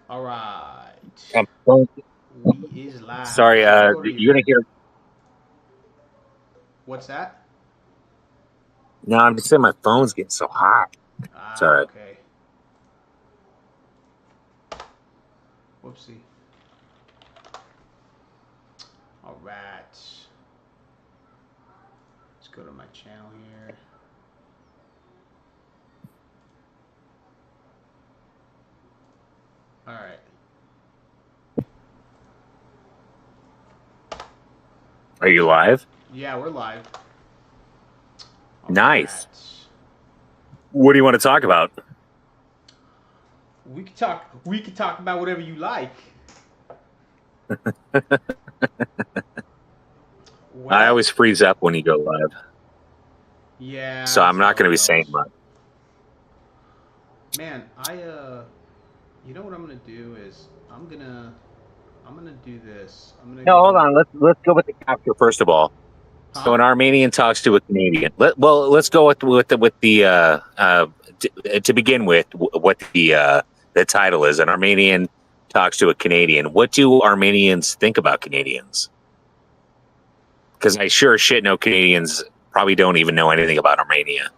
All right. I'm phone- We is live. sorry, So let me go to you're here. gonna hear. What's that? No, I'm just saying my phone's getting so hot. Ah, Sorry. okay. Whoopsie. All right. Let's go to my channel here. All right. Are you live? Yeah, we're live. All right. Nice. What do you want to talk about? We could talk. We could talk about whatever you like. I Well, always freeze up when you go live, yeah, so I'm that's not how going it to be saying goes. much. Man, you know what I'm gonna do is I'm gonna do this. I'm gonna No, hold go. on. Let's go with the capture first of all. So Huh? an Armenian talks to a Canadian. Let's go to begin with what the title is. An Armenian talks to a Canadian. What do Armenians think about Canadians? Because I sure as shit know Canadians probably don't even know anything about Armenia.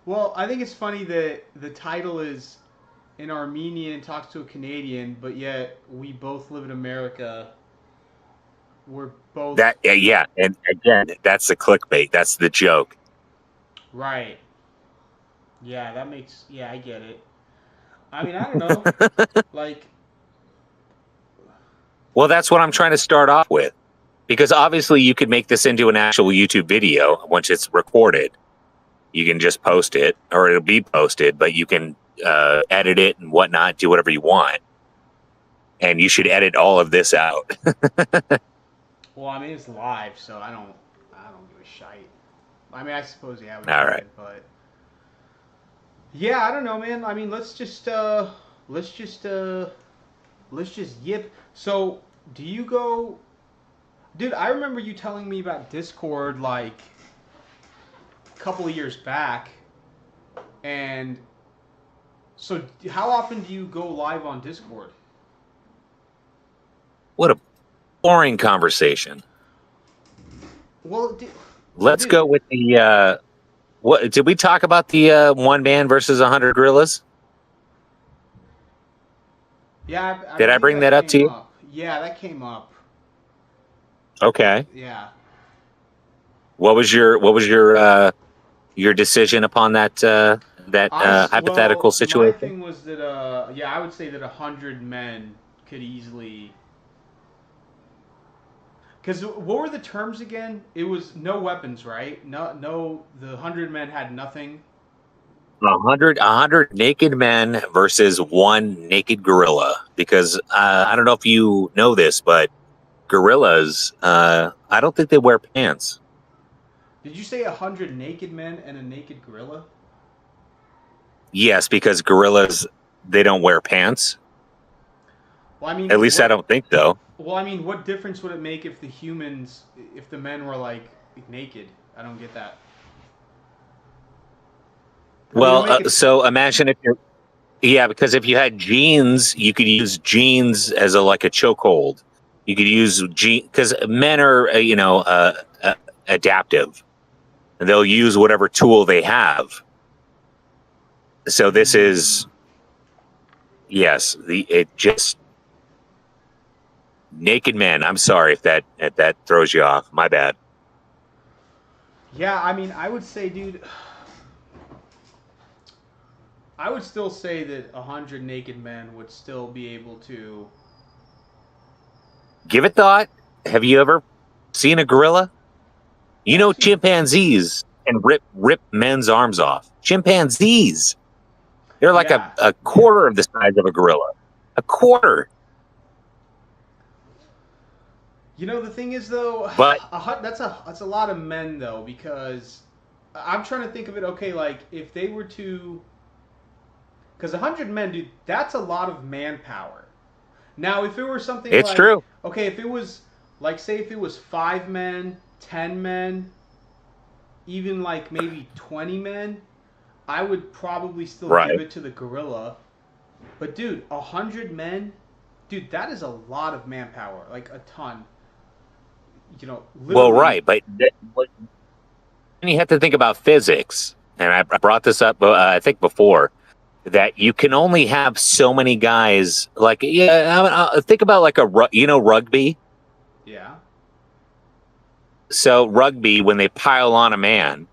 Well, I think it's funny that the title is an Armenian talks to a Canadian, but yet we both live in America. We're both That yeah, and again, that's the clickbait. That's the joke. right. Yeah, that makes. Yeah, I get it. I mean, I don't know. Like, Well, that's what I'm trying to start off with. Because obviously you could make this into an actual YouTube video once it's recorded. You can just post it, or it'll be posted, but you can edit it and whatnot, do whatever you want. And you should edit all of this out. well, I mean, it's live, so I don't give a shite. I mean, I suppose yeah, we All right. could, but yeah, I don't know, man. I mean, let's just let's just yip. So, do you go, dude? I remember you telling me about Discord like a couple of years back, and so how often do you go live on Discord? What a boring conversation. Well, so Let's dude, go with the what did we talk about the one man versus 100 gorillas? yeah, I Did I believe bring that that up to came you? up. Yeah, that came up. Okay. Yeah. What was your decision upon that hypothetical Well, my situation? thing was that yeah, I would say that 100 men could easily. Because what were the terms again? It was no weapons, right? No, no. The 100 men had nothing. A hundred naked men versus one naked gorilla. Because I don't know if you know this, but gorillas, I don't think they wear pants. Did you say 100 naked men and a naked gorilla? Yes, because gorillas they don't wear pants. Well, I mean, At least I what? don't think though. Well, I mean, what difference would it make if if the men were like naked? I don't get that. I mean, it'll Well, make it. so imagine if you're yeah, because if you had jeans, you could use jeans as a like a chokehold. You could use jeans because men are adaptive and they'll use whatever tool they have. So this Hmm. is yes, the it just naked men. I'm sorry if that throws you off. My bad. Yeah, I mean, I would say, dude, I would still say that 100 naked men would still be able to. Give it thought. Have you ever seen a gorilla? You Yeah, I've know seen. chimpanzees can rip men's arms off. Chimpanzees. They're like a, Yeah, a yeah. quarter of the size of a gorilla. A quarter. You know the thing is though, But that's a lot of men though because I'm trying to think of it. Okay, like if they were to, because 100 men, dude, that's a lot of manpower. Now, if it were something it's like, true. okay, if it was like, say, if it was 5 men, 10 men, even like maybe 20 men, I would probably still Right. give it to the gorilla But dude, 100 men, dude, that is a lot of manpower, like a ton. Well, Literally. right, but you have to think about physics, and I brought this up, I think before, that you can only have so many guys. Like, yeah, think about like rugby. Yeah. So rugby, when they pile on a man,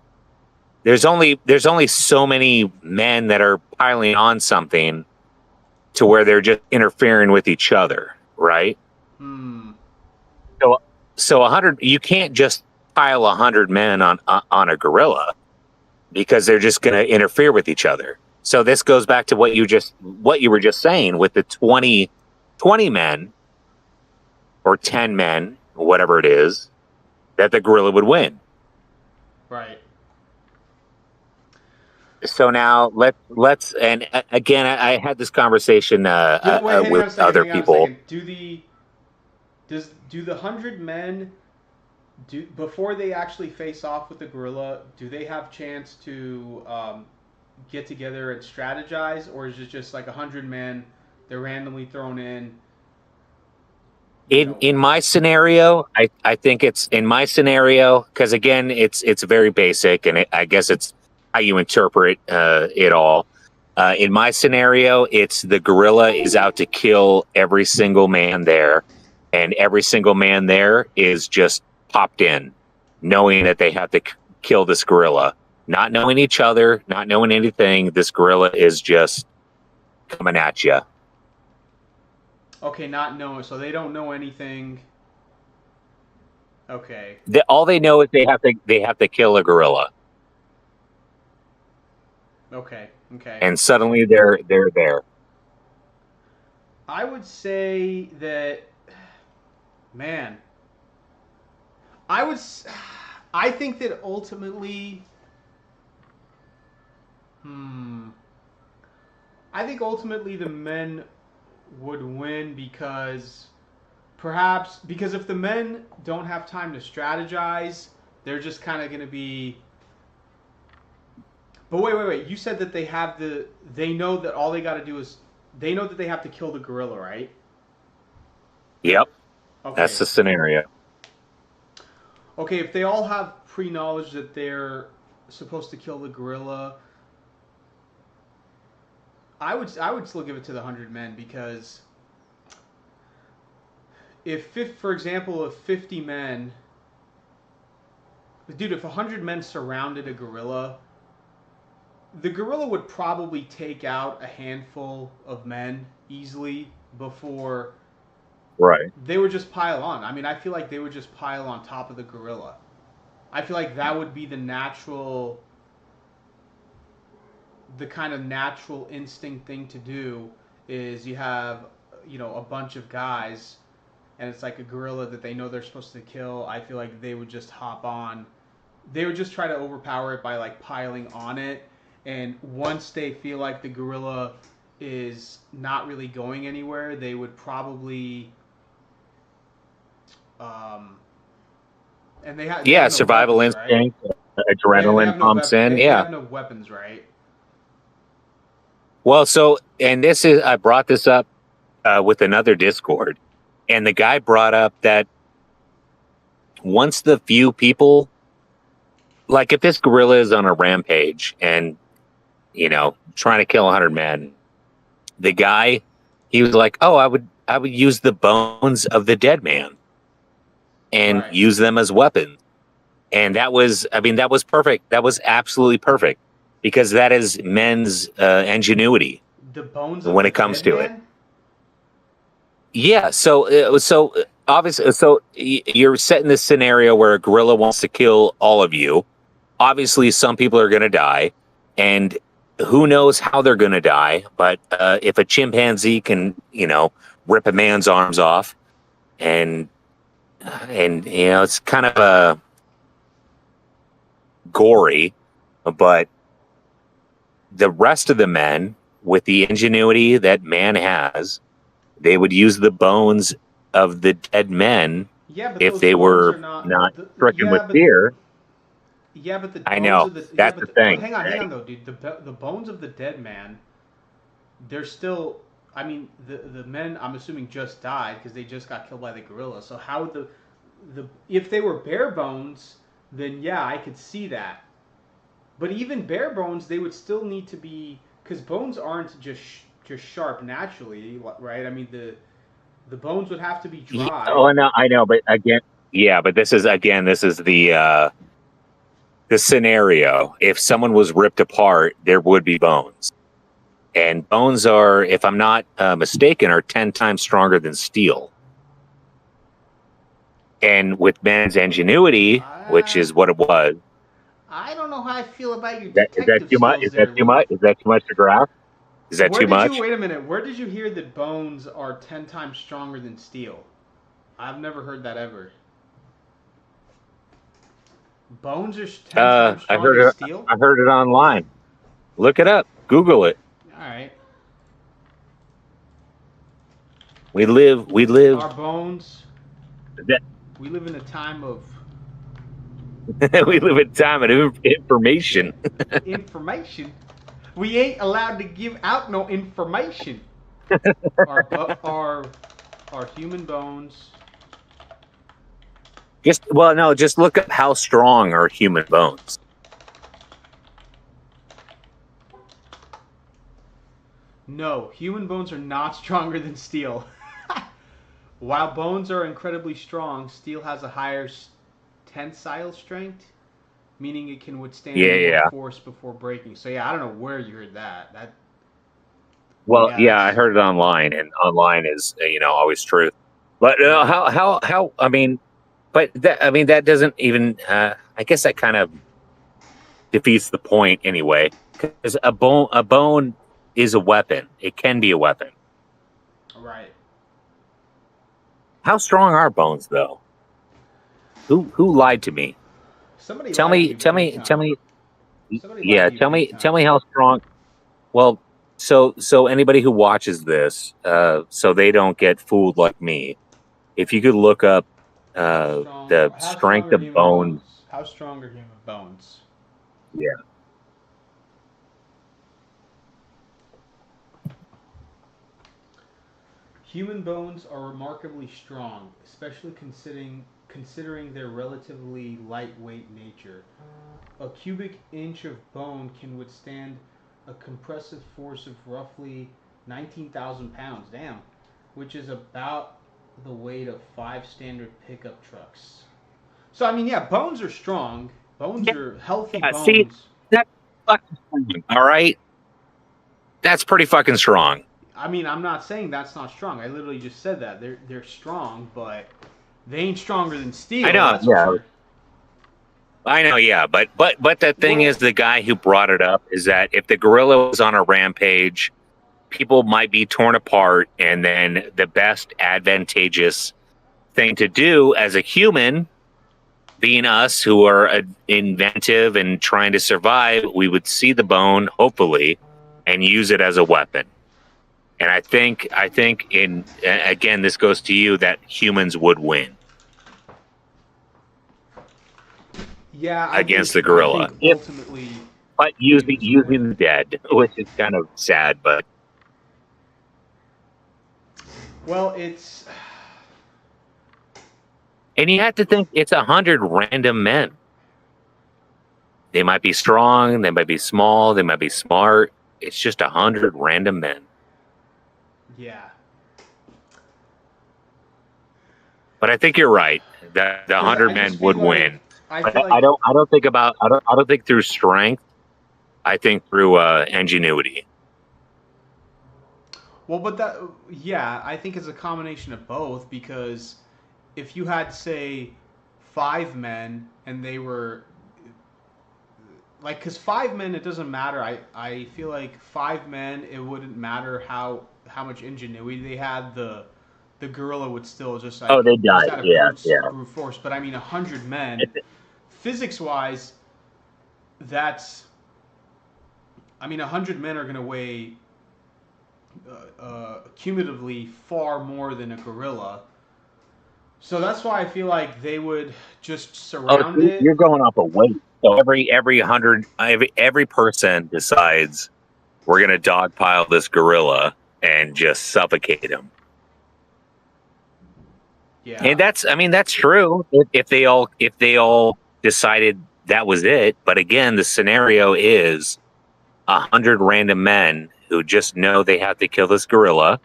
there's only so many men that are piling on something to where they're just interfering with each other, right? Hmm. So, so 100, you can't just pile 100 men on a gorilla because they're just going to interfere with each other. So this goes back to what you were just saying with the 20 men or 10 men, whatever it is, that the gorilla would win. Right. So now let's and again, I had this conversation Wait, hang on with a second. other Hang on a people. second. Do the 100 men do before they actually face off with the gorilla? Do they have chance to get together and strategize, or is it just like 100 men? They're randomly thrown in. You know. In my scenario, I think it's in my scenario because again, it's very basic, and I guess it's how you interpret it all. In my scenario, it's the gorilla is out to kill every single man there, and every single man there is just popped in, knowing that they have to kill this gorilla, not knowing each other, not knowing anything. This gorilla is just coming at you. Okay, not knowing, so they don't know anything. Okay. All they know is they have to kill a gorilla. Okay. Okay. And suddenly they're there. I would say that, man. I would. I think that ultimately. Hmm. I think ultimately the men would win because perhaps because if the men don't have time to strategize, they're just kind of going to be. But wait. You said that they have the. They know that all they got to do is. They know that they have to kill the gorilla, right? Yep, that's Okay. the scenario. Okay, if they all have pre knowledge that they're supposed to kill the gorilla, I would still give it to the 100 men because for example, if 50 men, dude, if 100 men surrounded a gorilla, the gorilla would probably take out a handful of men easily before Right. they would just pile on. I mean, I feel like they would just pile on top of the gorilla. I feel like that would be the kind of natural instinct thing to do is you have a bunch of guys and it's like a gorilla that they know they're supposed to kill. I feel like they would just hop on. They would just try to overpower it by like piling on it, and once they feel like the gorilla is not really going anywhere, they would probably um and they Yeah, have no survival weapons, right? instinct, They adrenaline have no pumps weapon in. they Yeah. have no weapons, right? Well, so and this is I brought this up with another Discord, and the guy brought up that once the few people, like if this gorilla is on a rampage and trying to kill 100 men, the guy he was like, oh, I would use the bones of the dead man and Right. use them as weapons. And that was, I mean, that was perfect. That was absolutely perfect because that is men's ingenuity The bones of when the it comes dead to it. man? Yeah. So obviously, you're setting this scenario where a gorilla wants to kill all of you. Obviously, some people are going to die, and who knows how they're going to die. But if a chimpanzee can, rip a man's arms off, and it's kind of gory, but the rest of the men, with the ingenuity that man has, they would use the bones of the dead men Yeah, but if those they bones were are not. not stricken with fear. Yeah, but the I bones know of the yeah, that's but the thing, hang on right? though, dude. The bones of the dead man. they're still. I mean, the men I'm assuming just died because they just got killed by the gorilla. So how would the if they were bare bones, then yeah, I could see that. But even bare bones, they would still need to be because bones aren't just sharp naturally, right? I mean the bones would have to be Yeah, dry. oh, no, I know, but again, yeah, but this is the scenario. If someone was ripped apart, there would be bones, and bones are, if I'm not mistaken, are 10 times stronger than steel. And with man's ingenuity, which Uh, is what it was, I don't know how I feel about your is that detective too much? skills there, Luke. Is that too much to grasp? Is that Where too did you much? wait a minute? Where did you hear that bones are 10 times stronger than steel? I've never heard that ever. Bones are 10 times I stronger heard than it. steel? I heard it online. Look it up. Google it. All right. We live. We live. Our bones. We live in a time of We live in time of information. information. We ain't allowed to give out no information. Our our human bones. Just look up how strong are human bones. No, human bones are not stronger than steel. While bones are incredibly strong, steel has a higher tensile strength, meaning it can withstand Yeah, more yeah. force before breaking. So yeah, I don't know where you heard that. Well, Yeah, yeah, I that's heard it online, and online is always truth. But yeah. how? I mean, but that doesn't even. I guess that kind of defeats the point anyway, because a bone is a weapon. It can be a weapon. Right. How strong are bones, though? Who lied to me? Somebody Tell lied to me, you big tell time. me. Somebody lied Yeah, to you big tell time. me how strong. Well, so anybody who watches this, so they don't get fooled like me. If you could look up the How strong strength are of human bone. bones? How strong are human bones? Yeah. Human bones are remarkably strong, especially considering their relatively lightweight nature. A cubic inch of bone can withstand a compressive force of roughly 19,000 pounds, damn, which is about the weight of 5 standard pickup trucks. So, I mean, yeah, bones are strong. Bones Yeah, are healthy yeah, see, bones. that's fucking strong. All right, that's pretty fucking strong. I mean, I'm not saying that's not strong. I literally just said that. They're strong, but they ain't stronger than I steel, know, that's for yeah, sure. I know, yeah, but the thing is, Well, the guy who brought it up is that if the gorilla was on a rampage, people might be torn apart, and then the best advantageous thing to do as a human, being us who are inventive and trying to survive, we would see the bone, hopefully, and use it as a weapon. And I think in again, this goes to you that humans would win yeah, against the I gorilla, think if ultimately but humans would win. using the dead, which is kind of sad. But Well, it's and you have to think it's 100 random men. They might be strong, they might be small, they might be smart. It's just 100 random men. yeah. But I think you're right that the Cuz 100 men would win. I But feel like I don't think through strength. I think through ingenuity. well, but that yeah, I think it's a combination of both because if you had say 5 men and they were like because 5 men it doesn't matter. I feel like 5 men it wouldn't matter how much ingenuity they had. The gorilla would still Oh, they just died. out of Yeah, yeah. brute force. But I mean 100 men, physics wise, that's I mean 100 men are gonna weigh cumulatively far more than a gorilla. So that's why I feel like they would just Oh, surround see, it. you're going off a weight. So every 100, every person decides. we're gonna dogpile this gorilla and just suffocate him. Yeah. And that's true if they all decided that was it. But again, the scenario is 100 random men who just know they have to kill this gorilla,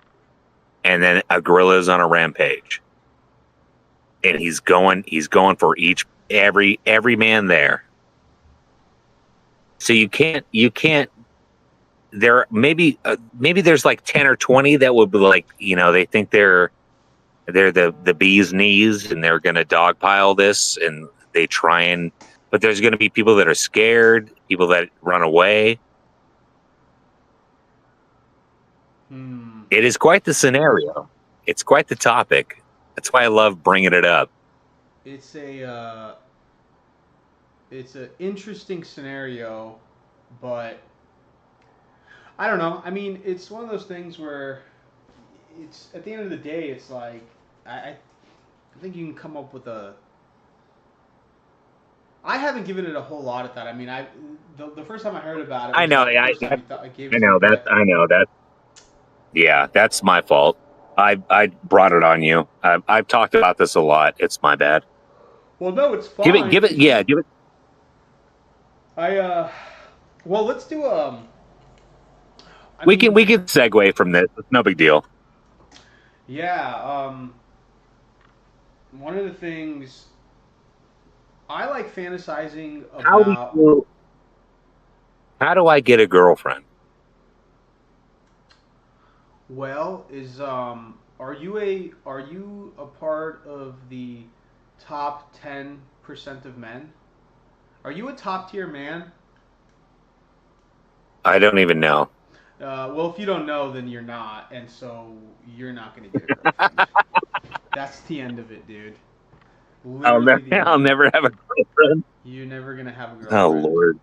and then a gorilla is on a rampage, and he's going for every man there. So you can't there maybe there's like 10 or 20 that would be like, they think they're the bee's knees and they're going to dogpile this, and they try but there's going to be people that are scared, people that run away. It is quite the scenario. It's quite the topic. That's why I love bringing it up. It's an interesting scenario, but I don't know. I mean, it's one of those things where it's at the end of the day, it's like I think you can come up with a. I haven't given it a whole lot of thought. I mean, the first time I heard about it, I know. I know that. Yeah, that's my fault. I brought it on you. I've talked about this a lot. It's my bad. Well, no, it's fine. Give it. Yeah, give it. Well, let's do we can segue from this. It's no big deal. Yeah. One of the things I like fantasizing about. How do I get a girlfriend? Well, are you a part of the top 10% of men? Are you a top tier man? I don't even know. Well, if you don't know, then you're not, and so you're not going to get a girlfriend. That's the end of it, dude. I'll never have a girlfriend. You're never going to have a girlfriend. Oh Lord.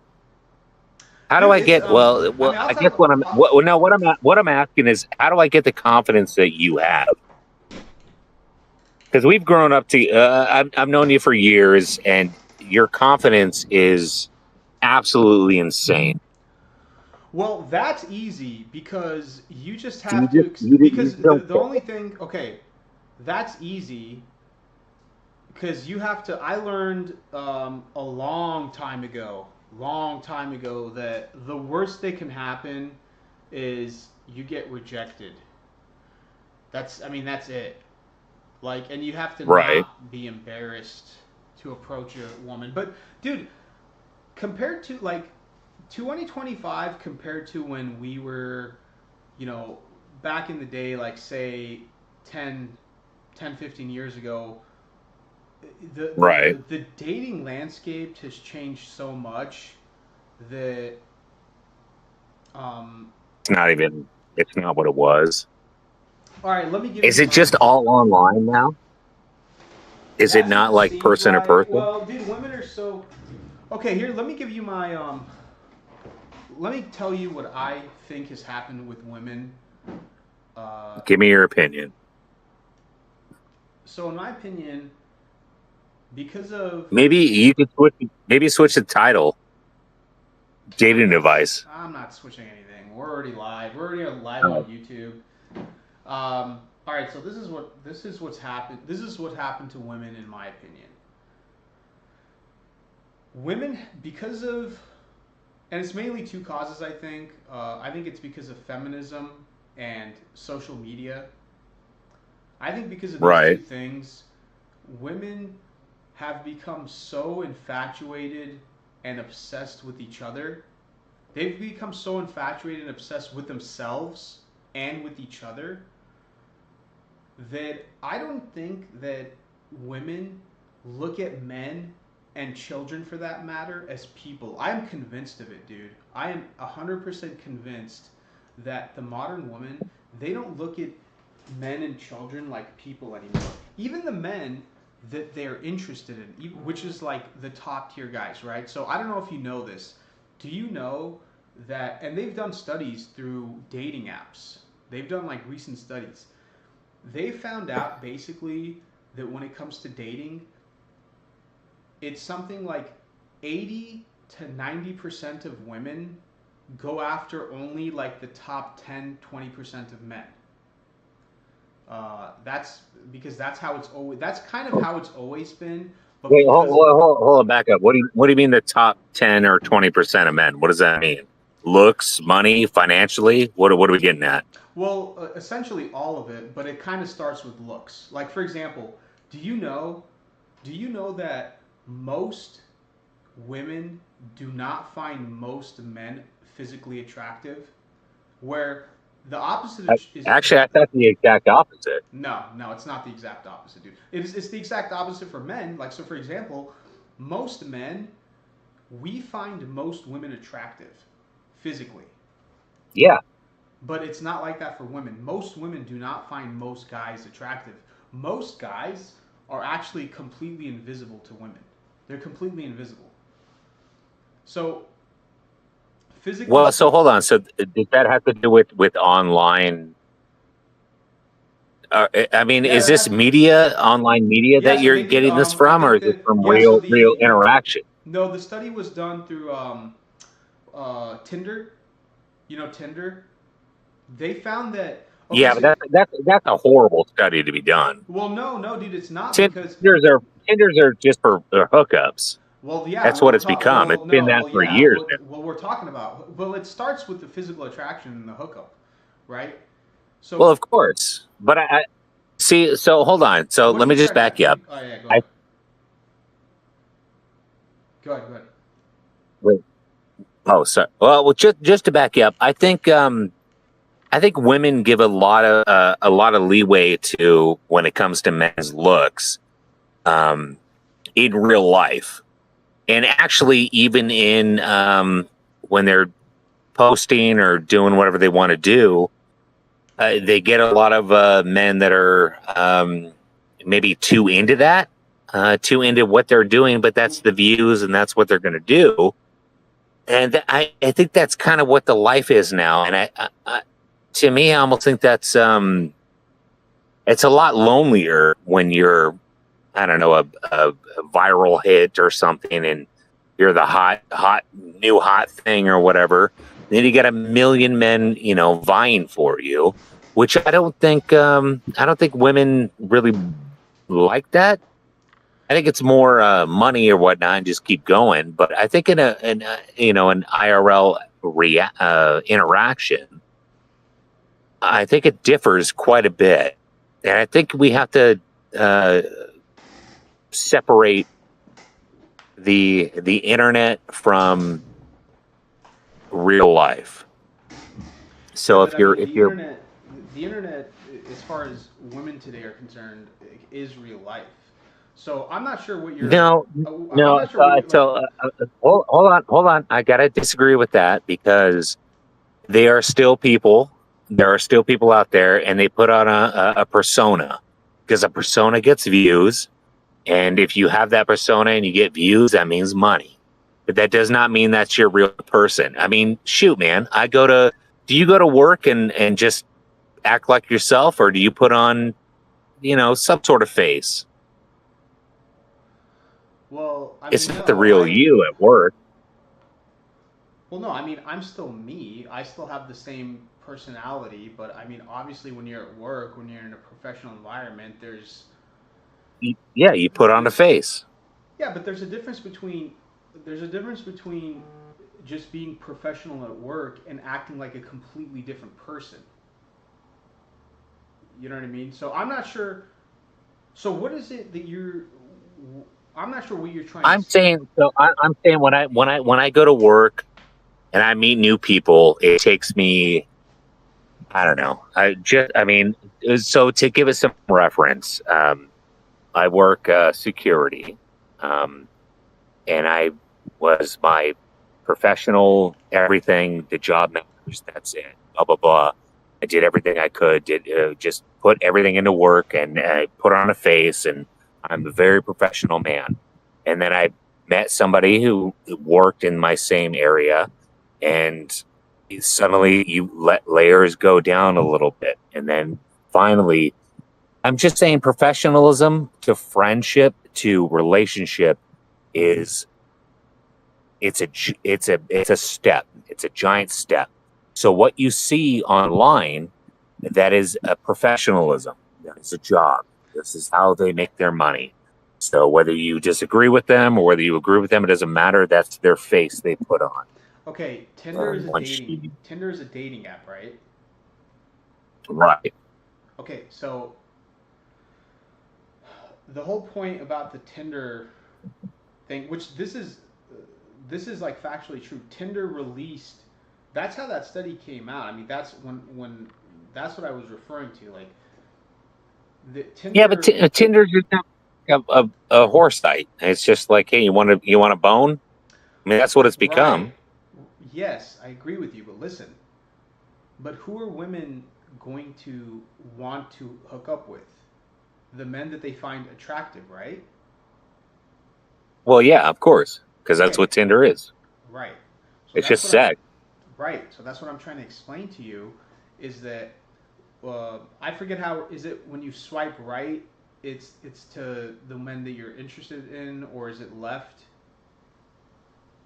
How do I get? I guess what I'm asking is, how do I get the confidence that you have? Because we've grown up I've known you for years, and your confidence is absolutely insane. Well, that's easy because you just have to. Because the only thing, okay, that's easy because you have to. I learned a long time ago that the worst that can happen is you get rejected. That's it. Like, and you have to not be embarrassed to approach a woman. But dude, compared to like 2025 compared to when we were, back in the day, like say 10 15 years ago, the dating landscape has changed so much that it's not what it was. All right, let me give Is it just all online now? Is it not like person to person? Well, dude, women are so. Okay, here, let me give you my let me tell you what I think has happened with women. Give me your opinion. So, in my opinion, because of maybe you could switch the title. Dating advice. I'm not switching anything. We're already live. We're already live on YouTube. All right, so this is what's happened. This is what happened to women, in my opinion. Women, because of, and it's mainly two causes, I think. I think it's because of feminism and social media. I think because of these two things, women have become so infatuated and obsessed with each other. They've become so infatuated and obsessed with themselves and with each other that I don't think that women look at men and children, for that matter, as people. I am convinced of it, dude. I am 100% convinced that the modern woman, they don't look at men and children like people anymore. Even the men that they're interested in, which is like the top tier guys, right? So I don't know if you know this. Do you know that, and they've done studies through dating apps. They've done like recent studies. They found out basically that when it comes to dating, it's something like 80 to 90% of women go after only like the top 10, 20% of men. That's because that's how it's always. That's kind of how it's always been. But Wait, because hold on, back up. What do you mean the top 10 or 20% of men? What does that mean? Looks, money, financially? What are we getting at? well, essentially all of it, but it kind of starts with looks. Like for example, do you know? Do you know that most women do not find most men physically attractive? Where the opposite is Actually, I thought the exact opposite. no, no, it's not the exact opposite, dude. It's the exact opposite for men. Like, so for example, most men, we find most women attractive physically. Yeah. But it's not like that for women. Most women do not find most guys attractive. Most guys are actually completely invisible to women. They're completely invisible. So, physically Well, so speak. hold on. So does that have to do with online? I mean, Yeah, is that this has. media, online media Yeah, that so you're they did. getting this I from, or think is it that from yeah. So real the interaction? no, the study was done through Tinder. You know Tinder. They found that okay. Yeah, but So that's a horrible study to be done. well, no, no, dude, it's not Tin- because Tinders are just for hookups. well, yeah, That's well, what we're it's talking. become. It's Well, been no, that well, for yeah, years now. well, we're talking about. Well, it starts with the physical attraction and the hookup, right? Well, So of course, but I see. So hold on. So what are let you me just trying back to? you up. Oh yeah, go I ahead. Go ahead. Go ahead. wait. Oh, sorry. Well, just to back you up, I think women give a lot of leeway to when it comes to men's looks um, in real life, and actually even in when they're posting or doing whatever they want to do, they get a lot of men that are maybe too into that, too into what they're doing, but that's the views and that's what they're going to do. And I think that's kind of what the life is now. And to me, I almost think that's it's a lot lonelier when you're, I don't know, a viral hit or something, and you're the new hot thing or whatever. Then you got a million men, vying for you, which I don't think women really like that. I think it's more money or whatnot, and just keep going. But I think an IRL interaction, I think it differs quite a bit, and I think we have to uh, separate the internet from real life. Yeah, So but I mean, if you're the internet, as far as women today are concerned, is real life. So I'm not sure what you're. no I'm no not sure what you're like. hold on, I gotta disagree with that, because they are still people. There are still people out there, and they put on a persona, because a persona gets views. And if you have that persona and you get views, that means money. But that does not mean that's your real person. I mean, shoot, man, do you go to work and just act like yourself, or do you put on, some sort of face? Well, I It's mean, not the no, real you at work. Well, no, I mean, I'm still me. I still have the same personality, but I mean, obviously, when you're at work, when you're in a professional environment, Yeah, you put on a there's face. yeah, but there's a difference between just being professional at work and acting like a completely different person. You know what I mean? So I'm not sure. So what is it that you're? I'm not sure what you're trying to. I'm saying when I go to work and I meet new people, it takes me, I don't know. I mean, so to give it some reference, I work security, um, and I was my professional everything. The job matters. That's it. Blah blah blah. I did everything I could. Did just put everything into work, and put on a face, and I'm a very professional man. And then I met somebody who worked in my same area, and suddenly you let layers go down a little bit, and then finally, I'm just saying, professionalism to friendship to relationship is it's a step. It's a giant step. So what you see online, that is a professionalism. That is a job. This is how they make their money. So whether you disagree with them or whether you agree with them, it doesn't matter. That's their face they put on. Okay, And once you Tinder is a dating app, right? right, Okay, so the whole point about the Tinder thing, which this is like factually true. Tinder released. That's how that study came out. I mean, that's when that's what I was referring to. Like the yeah, but Tinder. Tinder's just a horse site. It's just like, hey, you want a bone? I mean, that's what it's Right. become. Yes, I agree with you. But listen, but who are women going to want to hook up with? The men that they find attractive, right? Well, yeah, of course, because that's Okay. what Tinder is. Right. So It's that's just what I'm sex. right. So that's what I'm trying to explain to you is that I forget how is it when you swipe right, it's to the men that you're interested in, or is it left?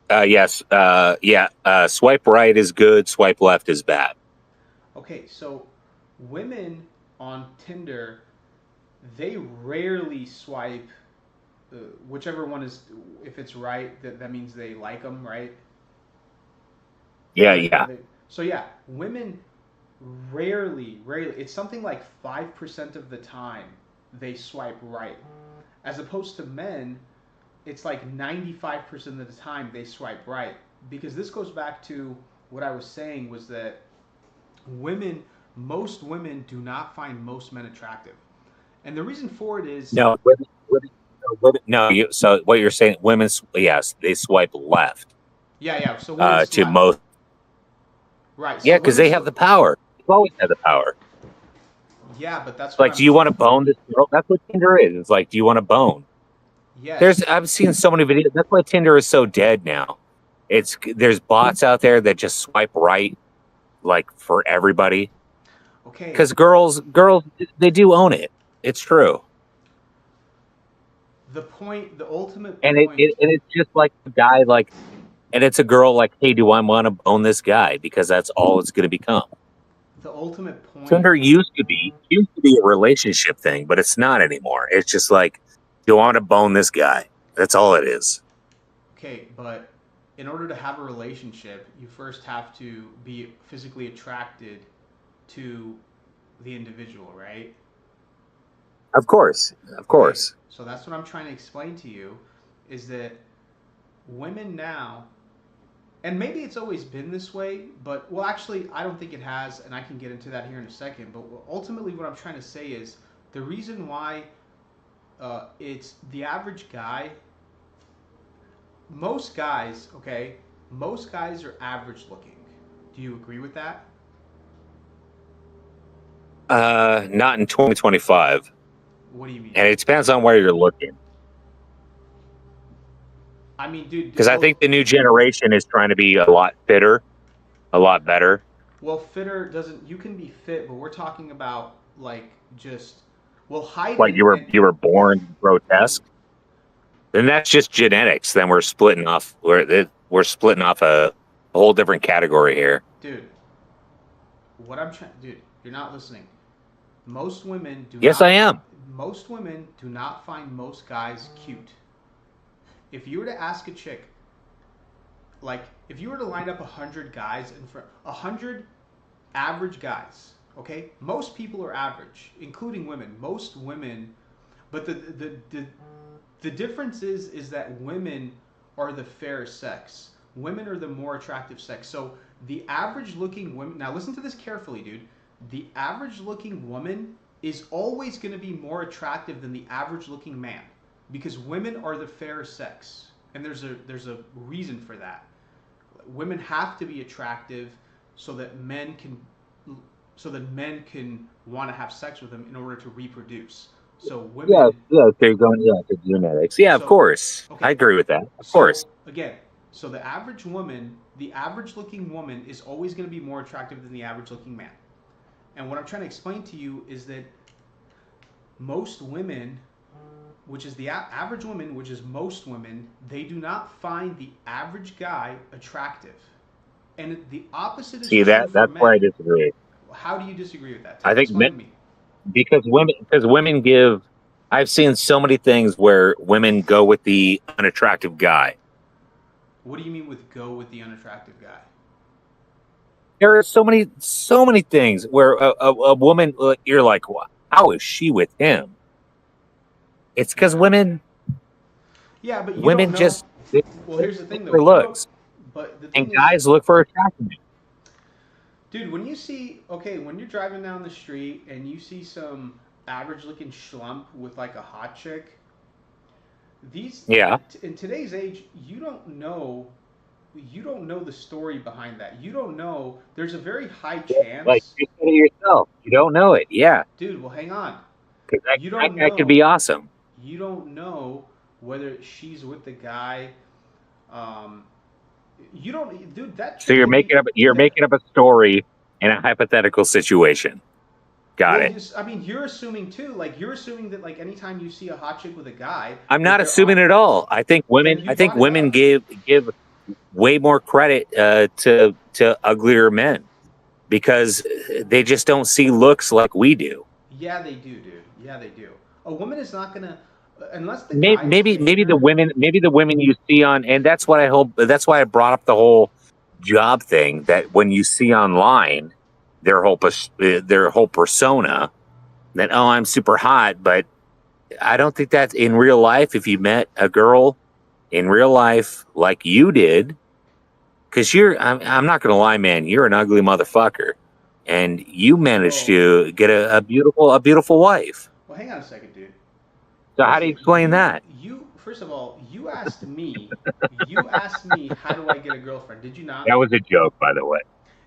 Yes. Yeah. Swipe right is good. Swipe left is bad. Okay, so women on Tinder, they rarely swipe whichever one is. If it's right, that means they like them, right? Yeah. Or Yeah. they, so yeah, women rarely. It's something like 5% of the time they swipe right, as opposed to men. It's like 95% of the time they swipe right, because this goes back to what I was saying was that women most women do not find most men attractive, and the reason for it is No. No. So what you're saying? Women, yes, they swipe left. yeah, so women To swipe most. right, so Yeah, because women they have the power. They've always had the power. yeah, but that's what Like, I'm do you want to bone this girl? That's what Tinder is. It's like, do you want to bone? yes. I've seen so many videos. That's why Tinder is so dead now. There's bots out there that just swipe right, like for everybody. Okay, Because girls, they do own it. It's true, the ultimate and point. it's just like a guy, like, and it's a girl, like, hey, do I want to bone this guy? Because that's all it's going to become. The ultimate point. Tinder used to be a relationship thing, but it's not anymore. It's just like, do I want to bone this guy? That's all it is. Okay, but in order to have a relationship, you first have to be physically attracted to the individual, right? Of course, of Okay, course. so that's what I'm trying to explain to you is that women now, and maybe it's always been this way, but well, actually, I don't think it has, and I can get into that here in a second. But ultimately, what I'm trying to say is the reason why it's the average guy. Most guys, okay, most guys are average looking. Do you agree with that? Not in 2025, What do you mean? and it depends on where you're looking. I mean, dude, Because I well, think the new generation is trying to be a lot fitter, a lot better. well, fitter doesn't. You can be fit, but we're talking about like just well, height Like and you were born grotesque. Then that's just genetics. Then we're splitting off. We're splitting off a whole different category here. dude, what I'm trying, dude, you're not listening. Most women do Yes, I not find am. most women do not find most guys cute. If you were to ask a chick, like if you were to line up 100 guys in front, 100 average guys, okay? Most people are average, including women. Most women, but the difference is that women are the fairer sex. Women are the more attractive sex. So the average looking woman, now listen to this carefully, dude. The average looking woman is always going to be more attractive than the average looking man because women are the fairer sex. And there's a reason for that. Women have to be attractive so that men can want to have sex with them in order to reproduce. So Yeah, women yeah. They're going, yeah, to genetics. Yeah, of so course. I okay. agree with that. Of course. So again, so the average woman, the average looking woman is always going to be more attractive than the average looking man. And what I'm trying to explain to you is that most women which is the average woman, which is most women, they do not find the average guy attractive. And the opposite is See true that for that's where I men. disagree. How do you disagree with that? I think Explain to me. because women give. I've seen so many things where women go with the unattractive guy. What do you mean with go with the unattractive guy? There are so many things where a woman, you're like, "Wow, how is she with him?" It's because Yeah. Yeah, but you don't women know. just they Well, here's the look thing though. for You don't. looks, But the and thing is, guys look for attractiveness. dude, when you see, okay, when you're driving down the street and you see some average looking schlump with like a hot chick, Yeah, in today's age, you don't know the story behind that. You don't know. There's a very high like chance, you said it yourself, you don't know it. Yeah, dude. Well, hang on. because You that don't guy could be know. awesome. You don't know whether she's with the guy. Um, you don't, dude. That So chick could be. you're That, making up a story in a hypothetical situation. Got well, it. I mean, you're assuming too. Like you're assuming that like anytime you see a hot chick with a guy, I'm that not they're on. assuming at all. Then I you think brought it women up. give way more credit to uglier men because they just don't see looks like we do. Yeah, they do, dude. Yeah, they do. A woman is not gonna unless the guy is paying Maybe her. the women you see on, and that's what I hope. That's why I brought up the whole job thing. That when you see online their whole persona, that oh, I'm super hot, but I don't think that's in real life. If you met a girl in real life like you did, because I'm not gonna lie, man, you're an ugly motherfucker, and you managed Well, to get a beautiful wife. well, hang on a second, dude. So how do you Listen, explain that? you first of all, you asked me how do I get a girlfriend? Did you not? That was a joke, by the way.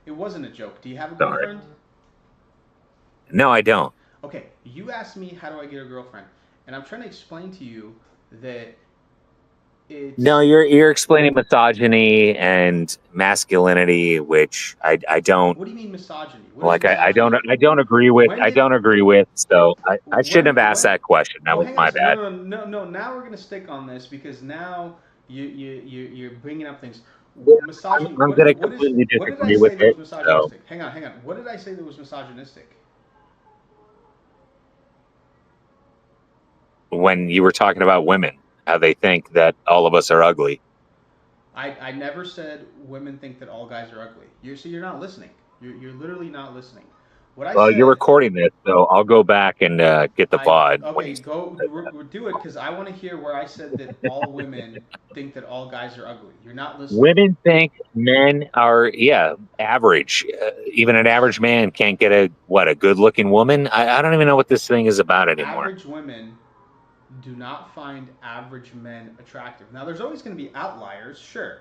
It wasn't a joke. Do you have a Sorry. girlfriend? No, I don't. Okay, you asked me how do I get a girlfriend, and I'm trying to explain to you that No, it's you're explaining misogyny and masculinity, which I don't what do you mean misogyny? What is misogyny? I don't agree with. When I did don't agree with. So I shouldn't have asked when that question. That well was hang on a my second. No, bad. no, no, no, no. Now we're gonna stick on this because now you're bringing up things. Yeah, Misogyny. I'm gonna What is completely what did I disagree with say that was it. So misogynistic? Hang on. What did I say that was misogynistic? when you were talking about women, how they think that all of us are ugly. I never said women think that all guys are ugly. You're not listening. You're literally not listening. What I Well, you're said recording this, so I'll go back and get the I VOD when you okay, go do it because I want to hear where I said that all women think that all guys are ugly. You're not listening. women think men are average. Even an average man can't get a good looking woman. I don't even know what this thing is about anymore. Average women do not find average men attractive. Now, there's always going to be outliers, sure.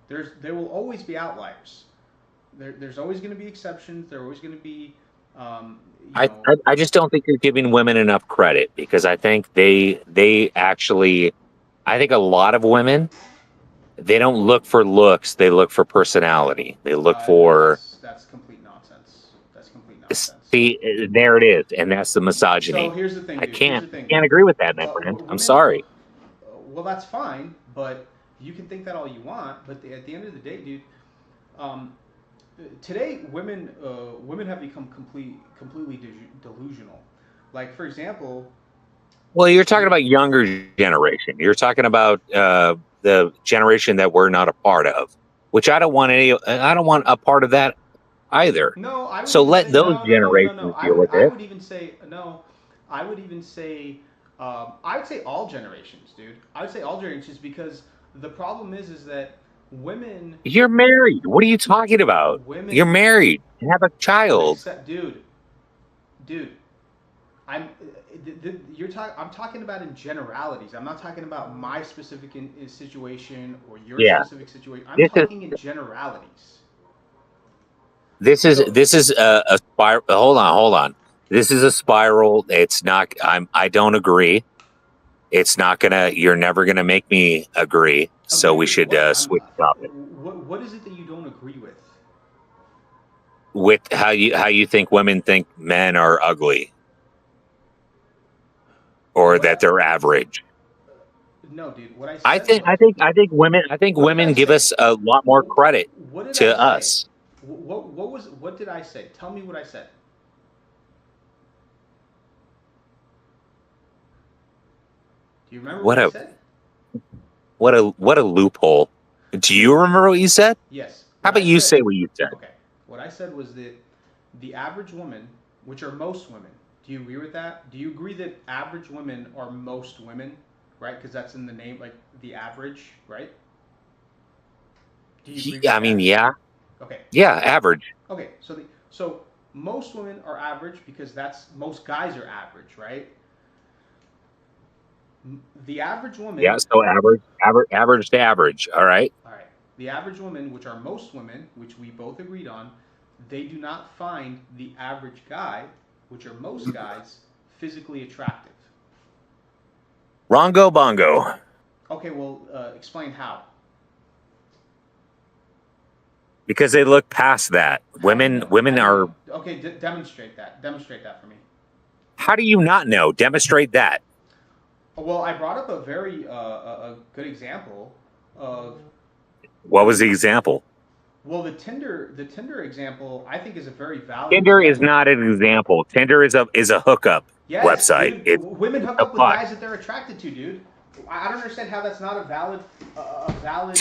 There will always be outliers. There's always going to be exceptions. There are always going to be, you know, I just don't think you're giving women enough credit because I think they actually I think a lot of women they don't look for looks, they look for personality. They look no, for that's complete nonsense. That's complete nonsense. see there it is, and that's the So misogyny. here's the thing, dude. Here's the I thing. can't agree with that, my friend. I'm Women, sorry. well, that's fine, but you can think that all you want. But at the end of the day, dude, um, today women have become completely delusional. Like for example, Well, you're talking you about younger generation. You're talking about the generation that we're not a part of, which I don't want any. I don't want a part of that either. no, I would So even let say those no. generations deal with I it. would even say no. I would even say I would say all generations, dude. I would say all generations because the problem is that women You're married. What are you talking about? You're women married. You have a child. listen, dude. I'm you're talking. I'm talking about in generalities. I'm not talking about my specific situation or your Yeah. specific situation. I'm This is talking in generalities. this So is a spiral. Hold on. This is a spiral. It's not. I don't agree. It's not gonna. You're never gonna make me agree. So agree we with should what? switch topics. What is it that you don't agree with? With how you think women think men are ugly or that What they're average. No, dude. What I I said think was, I think I think women I think what did I women give say? us a lot more credit What did I to say? us. What did I say? Tell me what I said. Do you remember what What I a said? what a loophole. Do you remember what you said? Yes. How What about I you said. say what you said? Okay. What I said was that the average woman, which are most women, do you agree with that? Do you agree that average women are most women, right? Because that's in the name, like the average, right? Do you agree Yeah, with I mean, that? yeah, Okay. yeah, average. Okay. So most women are average because that's most guys are average, right? The average Yeah, woman, so average to average. All right. all right. The average woman, which are most women, which we both agreed on, they do not find the average guy, which are most guys, physically attractive. Rongo bongo. Okay, well, explain how. Because they look past that. How do you know? How Women do you are. know? Okay, demonstrate that. Demonstrate that for me. How do you not know? Demonstrate that. Well, I brought up a very a good example of What was women. the example? Well, the Tinder example I think is a very valid Tinder is example. not an example. Tinder is a hookup Yes, website. dude. It's Women hook a up with push. guys that they're attracted to, dude. I don't understand how that's not a valid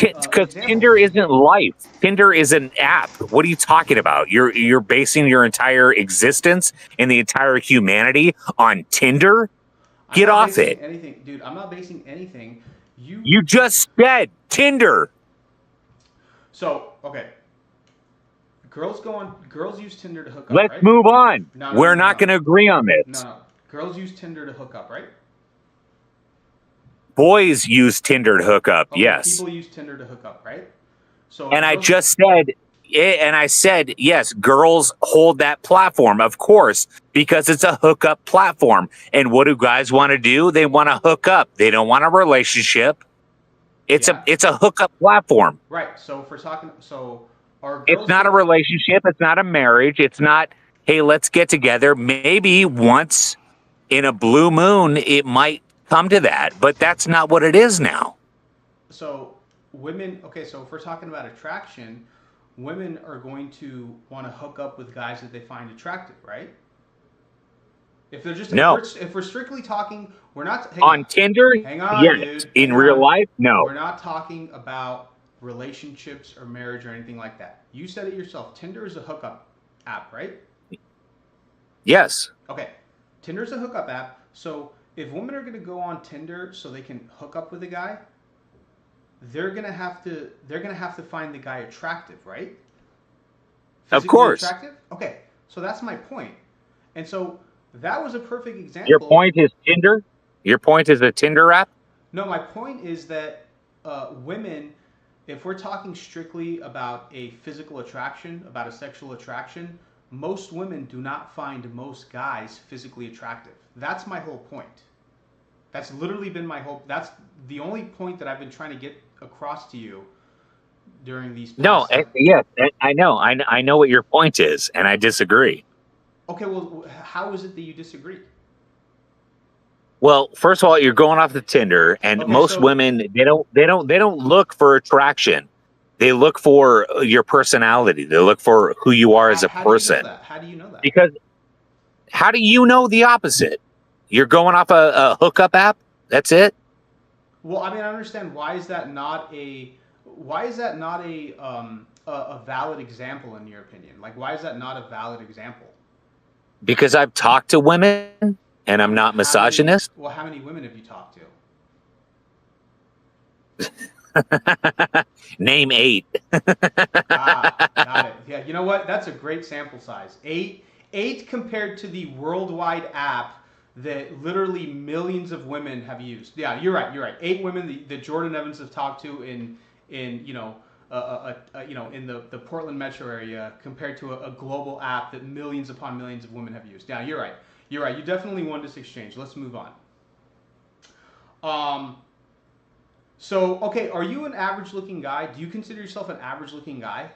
Because example. Tinder isn't life. Tinder is an app. What are you talking about? You're basing your entire existence and the entire humanity on Tinder? I'm Get not off basing it. anything, dude. I'm not basing anything. You You just said Tinder. so okay. Girls use Tinder to hook up, Let's right? move on. No, no, We're no, no, not no, going to agree on no, this. no. Girls use Tinder to hook up, right? Boys use Tinder to hook up. Okay, Yes. people use Tinder to hook up, right? So if And I girls, just said, and I said, yes, girls hold that platform, of course, because it's a hookup platform. And what do guys want to do? They want to hook up. They don't want a relationship. yeah, It's a hookup platform. right. So if we're talking, so are It's girls not a gonna? relationship. It's not a marriage. It's not, hey, let's get together. Maybe once in a blue moon, it might come to that, but that's not what it is now. So women, okay. So if we're talking about attraction, women are going to want to hook up with guys that they find attractive, right? If they're just No. if we're strictly talking, we're not. On Tinder, Hang on, yes. dude. In Hang real on. life, no. We're not talking about relationships or marriage or anything like that. You said it yourself. Tinder is a hookup app, right? Yes. Okay. Tinder is a hookup app. So if women are going to go on Tinder so they can hook up with a guy, they're going to have to find the guy attractive, right? Of Physically course. attractive? Okay. So that's my point. And so that was a perfect Your example. point is Tinder? Your point is a Tinder app? No, my point is that women, if we're talking strictly about a physical attraction, about a sexual attraction, most women do not find most guys physically attractive. That's my whole point. That's literally been my whole. That's the only point that I've been trying to get across to you during these No, past 10. yes, I know. I know what your point is, and I disagree. Okay, well, how is it that you disagree? Well, first of all, you're going off the Tinder, and Okay, most so women they don't look for attraction. They look for your personality. They look for who you are as a how do you know person. that? How do you know that? Because how do you know the opposite? You're going off a hookup app. That's it. Well, I mean, I understand why is that not a valid example in your opinion? Like, why is that not a valid example? Because I've talked to women, and I'm not misogynist. How many women have you talked to? Name 8. Ah, got it. Yeah, you know what? That's a great sample size. Eight compared to the worldwide app that literally millions of women have used. Yeah, you're right. You're right. 8 women that Jordan Evans have talked to in in the Portland metro area compared to a global app that millions upon millions of women have used. Yeah, you're right. You're right. You definitely won this exchange. Let's move on. Um, so, okay, are you an average looking guy? Do you consider yourself an average looking guy?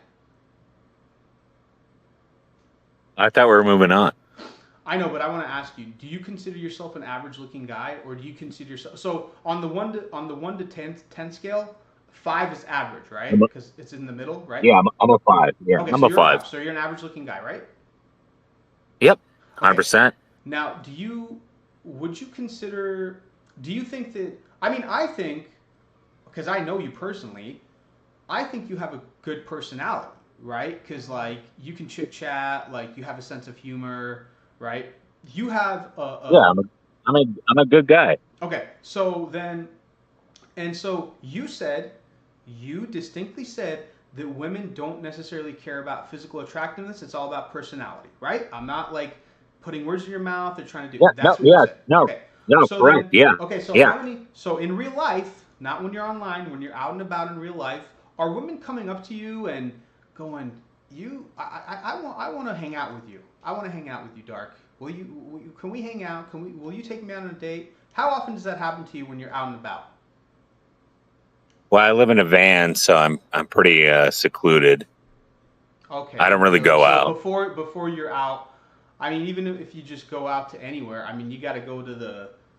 I thought we were moving on. I know, but I want to ask you: do you consider yourself an average-looking guy, or do you consider yourself so on the one to 10 scale? 5 is average, right? Because it's in the middle, right? Yeah, I'm a 5. Yeah, Okay, I'm so a you're a 5. 5. So you're an average-looking guy, right? Yep, Okay. 100%. Now, would you consider? Do you think that? I mean, I think because I know you personally, I think you have a good personality, right? Because like you can chit chat, like you have a sense of humor, right? You have Yeah, a I'm a good guy. okay. So then, and so you distinctly said that women don't necessarily care about physical attractiveness. It's all about personality, right? I'm not like putting words in your mouth or trying to do. Yeah, That's what you yeah, said. no, Okay. no, So correct. then, Yeah, okay. So yeah. how many? So in real life, not when you're online, when you're out and about in real life, are women coming up to you and going, "You, I want to hang out with you. I want to hang out with you, Dark. Can we hang out? Will you take me out on a date?" How often does that happen to you when you're out and about? Well, I live in a van, so I'm pretty secluded. Okay, I don't okay. really Like go so out. before you're out, I mean even if you just go out to anywhere, I mean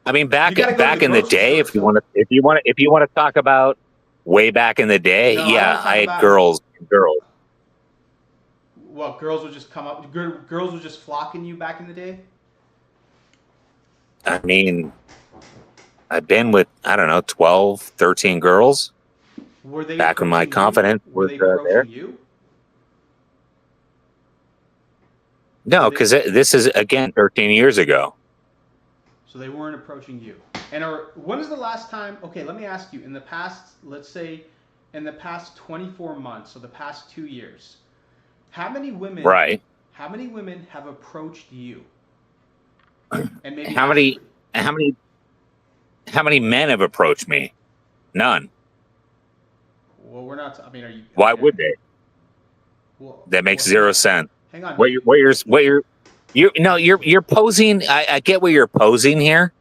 I mean, you got to go to the back in the grocery day, store still. if you want to talk about way back in the day, No, I don't yeah, want to I talk had about girls. well, girls would just come up girls would just flock in you back in the day. I mean, I've been with, I don't know, 12, 13 girls Were they back when my approaching you? confidence Were was they there. approaching you? Were No, they because this is, again, 13 years ago. so they weren't approaching you. And when is the last time? Okay, let me ask you. In the past, let's say, in the past 24 months, so the past 2 years, how many women, Right. how many women have approached you and maybe How asked many, for? how many, how many men have approached me? None. Well, we're not. I mean, are you? I Why mean, would they? That well, makes hang zero on, sense. hang on, dude. You're posing. I get what you're posing here,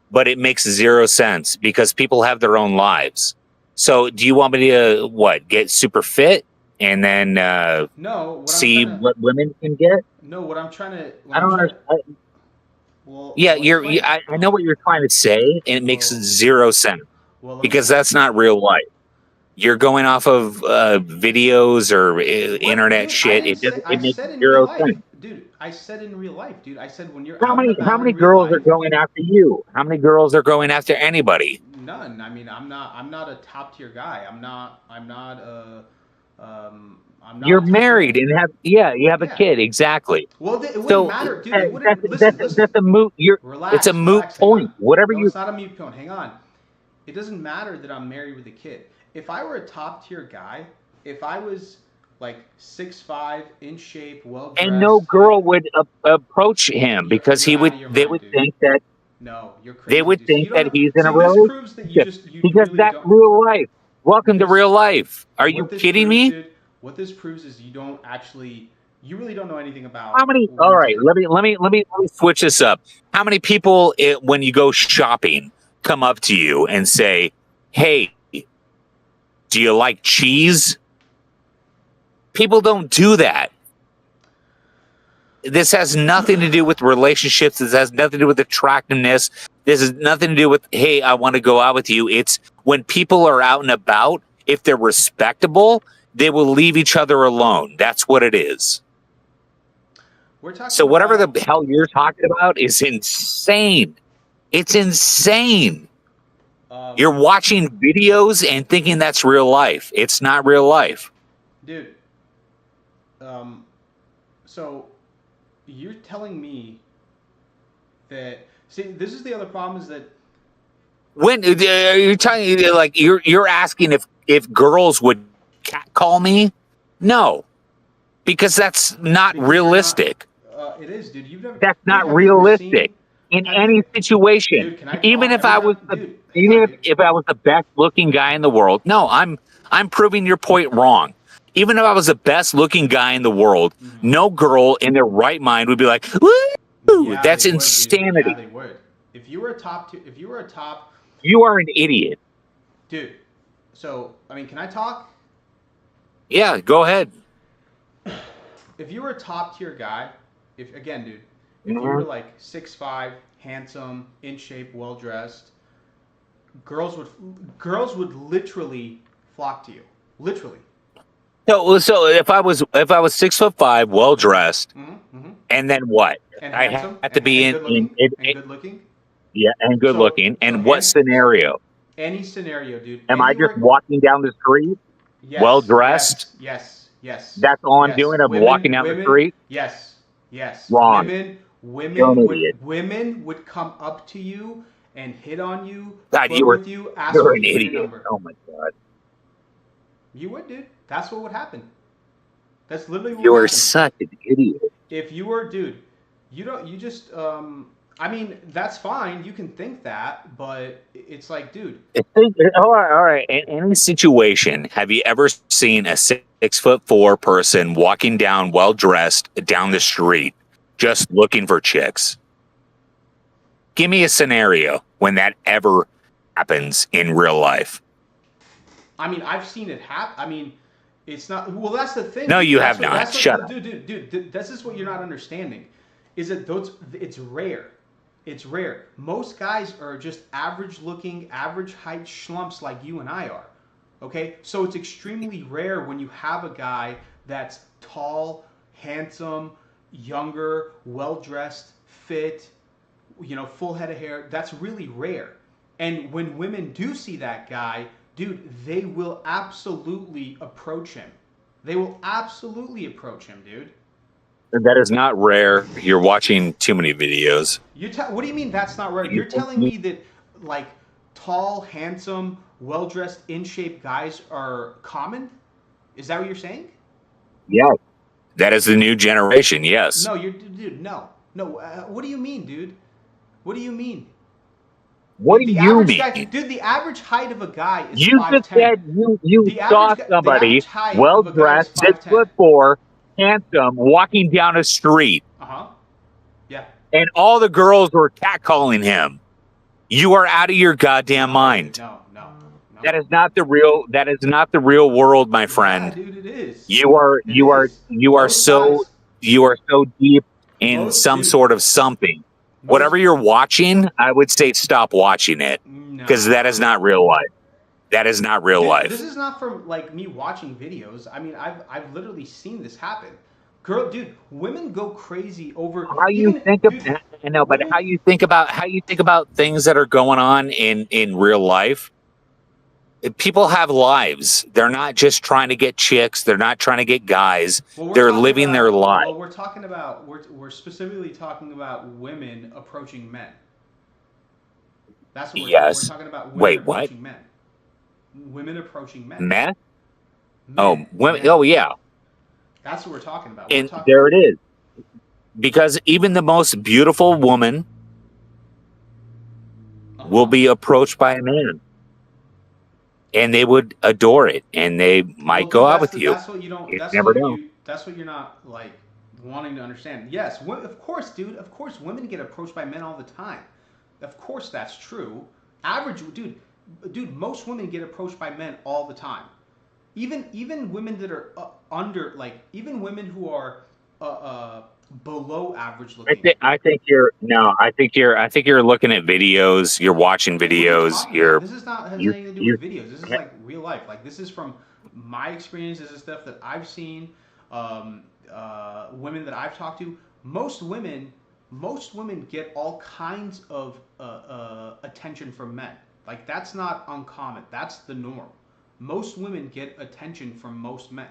but it makes zero sense because people have their own lives. So, do you want me to what get super fit and then No, what I'm see trying to. what women can get? No, what I'm trying to. What I I'm don't trying to. understand. Well, Yeah, well, explain. I know what you're trying to say, and it makes Well, zero sense well, let me because explain. that's not real life. You're going off of videos or What, internet dude? I shit. didn't say. I It makes said in real zero life, sense. dude. I said in real life, dude. I said when you're out and How about in many real girls are life, going after you? How many girls are going after anybody? none. I mean, I'm not. I'm not a top tier guy. I'm not. I'm not a. I'm not You're a top tier guy. married and have yeah, you have a Yeah. kid exactly. Well, it wouldn't So matter, dude. It wouldn't. that's Listen. a moot. It's a Relax, moot relax. Hang on. point. Whatever No, you it's not a mute point. Hang on. It doesn't matter that I'm married with a kid. If I were a top tier guy, if I was like 6'5", in shape, well and no dressed, girl would approach him because you're out of your they mind, would dude. think that No, you're crazy, dude. See, you don't know. he's in a See, this proves that relationship you because really that's don't. real life. Welcome to This real life. Are you what this kidding proves, me? dude. What this proves is you don't actually. You really don't know anything How about many? All women's. right, let me switch this up. How many people when you go shopping come up to you and say, "Hey, do you like cheese?" People don't do that. This has nothing to do with relationships. This has nothing to do with attractiveness. This has nothing to do with, hey, I want to go out with you. It's when people are out and about, if they're respectable, they will leave each other alone. That's what it is. We're So talking whatever about. the hell you're talking about is insane. It's insane. You're Um, watching videos and thinking that's real life. It's not real life. dude. Um, so you're telling me that. See, this is the other problem is that. When you're telling like you're asking if girls would catcall me? No, because that's not Because you're not. realistic. It is, dude. You've never, That's dude. not Have you ever realistic seen? in Have you, any situation. dude? Can I Even talk if every I was time, dude? Hang even on, dude. if I was the best looking guy in the world. No, I'm proving your point wrong. Even if I was the best looking guy in the world, Mm-hmm. no girl in their right mind would be like, "Woo, Yeah, they that's would, dude. Yeah, insanity." they would. If you were a top, if you were a top, You are an idiot. dude. So, I mean, can I talk? Yeah, go ahead. If you were a top tier guy, if again, dude, if you Mhm. were like 6'5", handsome, in shape, well dressed, girls would literally flock to you. Literally. So if I was 6'5", well dressed, Hmm. and then what? And I handsome have to be and in, good looking in, and good looking. yeah, and good So looking. so And what hands scenario? any scenario, dude. Am I just Anywhere. walking down the street, well Yes, dressed? yes, yes, yes, That's all I'm yes. doing. I'm walking down the Women. street. Yes, yes. Wrong. Women. You're an Women would idiot. women would come up to you and hit on you, God, flirt with you, ask you're you an for your idiot. number. Oh my God. You would, dude. That's what would happen. That's literally what would You're happen. such an idiot. If you were, dude, you don't. You just. I mean, that's fine. You can think that, but it's like, dude. All right. In any situation, have you ever seen a 6'4" person walking down well dressed down the street just looking for chicks? Give me a scenario when that ever happens in real life. I mean, I've seen it happen. I mean, it's not. Well, that's the thing, No, dude. you That's have what. not. That's what. Shut up. Dude. This is what you're not understanding. Is that those? It's rare. It's rare. Most guys are just average-looking, average-height schlumps like you and I are. Okay, so it's extremely rare when you have a guy that's tall, handsome, younger, well-dressed, fit, full head of hair. That's really rare. And when women do see that guy, dude, they will absolutely approach him. They will absolutely approach him, dude. That is not rare. You're watching too many videos. What do you mean that's not rare? You're telling me that like tall, handsome, well-dressed, in-shape guys are common? Is that what you're saying? Yes. That is the new generation. Yes. No, dude. No, no. What do you mean, dude? What do you mean? What do The you average guy, mean? dude. The average height of a guy is You five just ten. said you saw The somebody average height well of a guy is dressed, six 5'10". foot four, handsome, walking down a street, Uh huh. Yeah. and all the girls were catcalling him. You are out of your goddamn No, dude. mind. No. That is not the real. That is not the real world, my Yeah, friend. dude. It is. You are It you are is. you are Most so guys. you are so deep in Most some dude. sort of something. Whatever Most. you're watching, I would say stop watching it because that is Nah. not real life. That is not real Dude, this life. is not from like me watching videos. I mean, I've literally seen this happen. Dude, women go crazy over How you even think of dude, I know, but women. how you think about things that are going on in real life. People have lives. They're not just trying to get chicks. They're not trying to get guys. Well, we're They're talking living their about. life. Well, we're talking about. We're specifically talking about women approaching men. That's what we're talking. We're Yes. talking about women Wait, what? approaching men. Women approaching men. Meth? Oh, Men. women. Men. Oh, yeah. That's what we're talking about. We're And talking. there it is. Because even the most beautiful woman will be approached by a man, and they would adore it, and they might Well, go dude, out with you. that's what you don't. You never know. That's what you're not like wanting to understand. Yes, of course, dude. Of course, women get approached by men all the time. Of course, that's true. Average, dude. Most women get approached by men all the time. Even women that are under, like, even women who are below average looking. I think you're no. I think you're looking at videos. You're watching What are you videos. talking about? This is not has You anything to do you with videos. This is like real life. Like, this is from my experience. This is stuff that I've seen. Women that I've talked to. Most women get all kinds of attention from men. Like, that's not uncommon. That's the norm. Most women get attention from most men,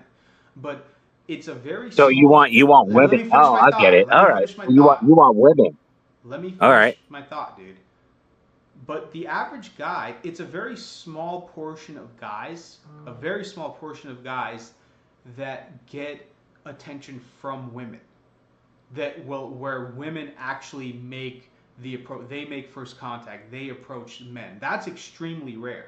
but it's a very So small. you want Let women? me finish Oh, my I get thought. it. Let All me right. finish my You thought. want women? Let me All finish right. my thought, dude. But the average guy, it's a very small portion of guys, a very small portion of guys that get attention from women. Where women actually make the approach, they make first contact, they approach men. That's extremely rare.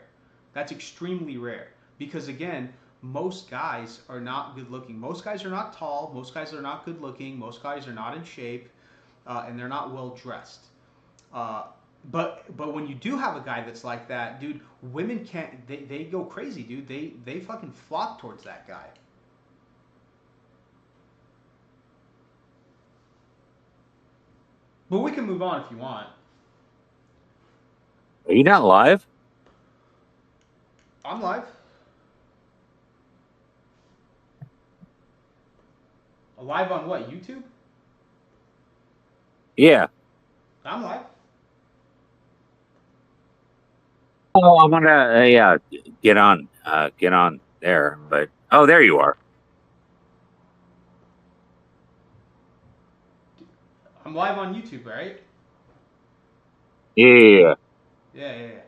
That's extremely rare because, again, most guys are not good looking. Most guys are not tall. Most guys are not good looking. Most guys are not in shape, and they're not well dressed. Uh, but when you do have a guy that's like that, dude, women can't. They go crazy, dude. They fucking flock towards that guy. But we can move on if you want. Are you not live? I'm live. Live on what? YouTube? Yeah. I'm live. Oh, I'm gonna yeah get on there. But oh, there you are. I'm live on YouTube, right? Yeah. Yeah, yeah, yeah.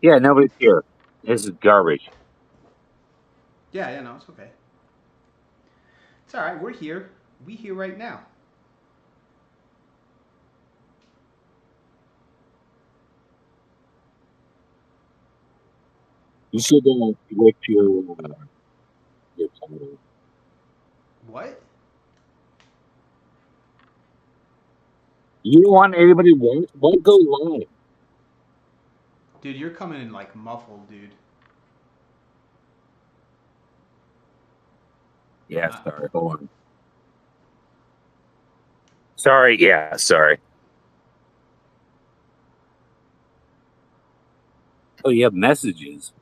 Yeah, nobody's here. This is garbage. Yeah, yeah, no, it's okay. It's all right. We're here. We here right now. You should switch your title. What? You don't want anybody won't go live. Dude, you're coming in like muffled, dude. Yeah, sorry. Hold on. Sorry. Yeah, sorry. Oh, you have messages.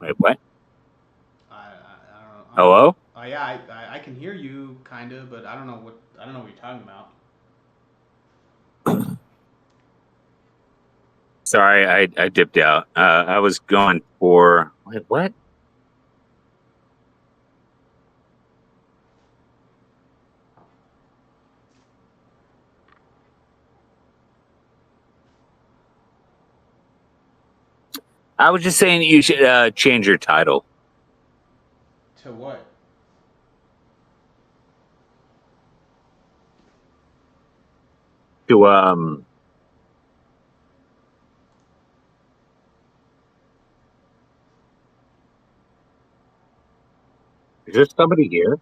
Wait, what? I don't know. Hello? Oh yeah, I can hear you kind of, but I don't know what you're talking about. Sorry, I dipped out. I was going for wait, what? I was just saying you should change your title To what? to is there somebody here?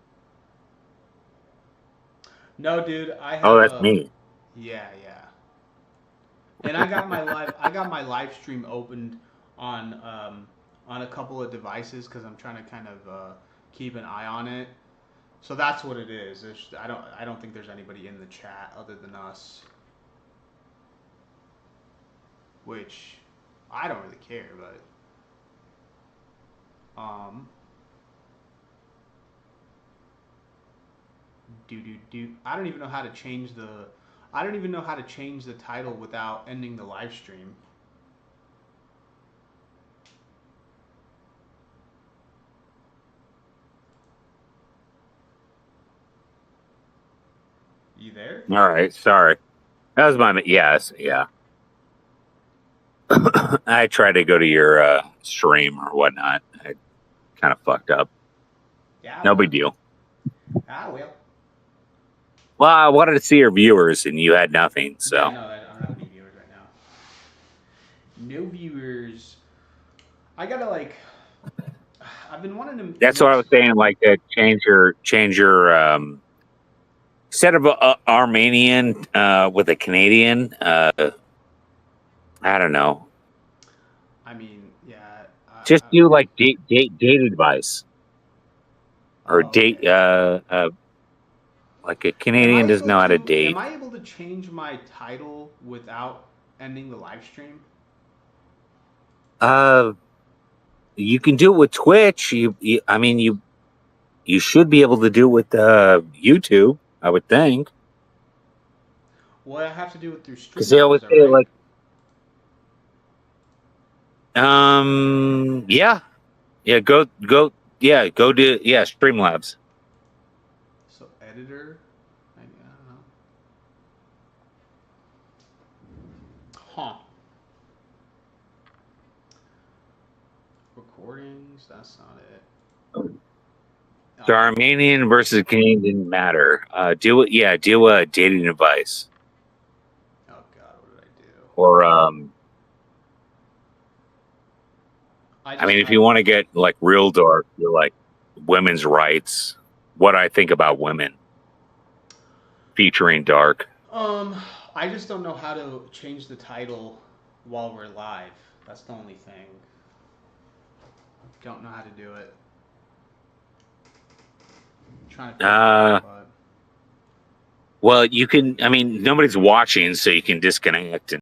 No, dude, I Oh, have that's a. me. Yeah, yeah. And I got my live stream opened on a couple of devices because I'm trying to kind of keep an eye on it. So that's what it is. I don't think there's anybody in the chat other than us, which I don't really care, but do. I don't even know how to change the title without ending the live stream. You there? All right, sorry. That was my yes, yeah. I tried to go to your stream or whatnot. I kind of fucked up. Yeah, No big well. deal. Ah, well. Well, I wanted to see your viewers, and you had nothing. Yeah, So no, I don't have any viewers right now. No viewers. I gotta like. I've been wanting to that's what I make. was saying. Like, change your instead of Armenian with a Canadian. I don't know. I mean, yeah. Just do like date advice or Oh, date. okay. Like a Am I Canadian doesn't able know how to to? Am date. I able to change my title without ending the live stream? Uh, you can do it with Twitch. I mean, you should be able to do it with YouTube. I would think Well, I have to do it through because they Streamlabs, always though, say right? like, yeah, yeah, go to Streamlabs. So editor. I don't know. Huh. Recordings. That's not it. So Oh. Armenian versus Canadian matter. Do a dating advice Oh God, what did I do? or I I just mean, if I you want to get like real dark, you're like women's rights. What I think about women, featuring dark. um I just don't know how to change the title while we're live. That's the only thing. Don't know how to do it. trying to figure it out, but... Well, you can. I mean, nobody's watching, so you can disconnect and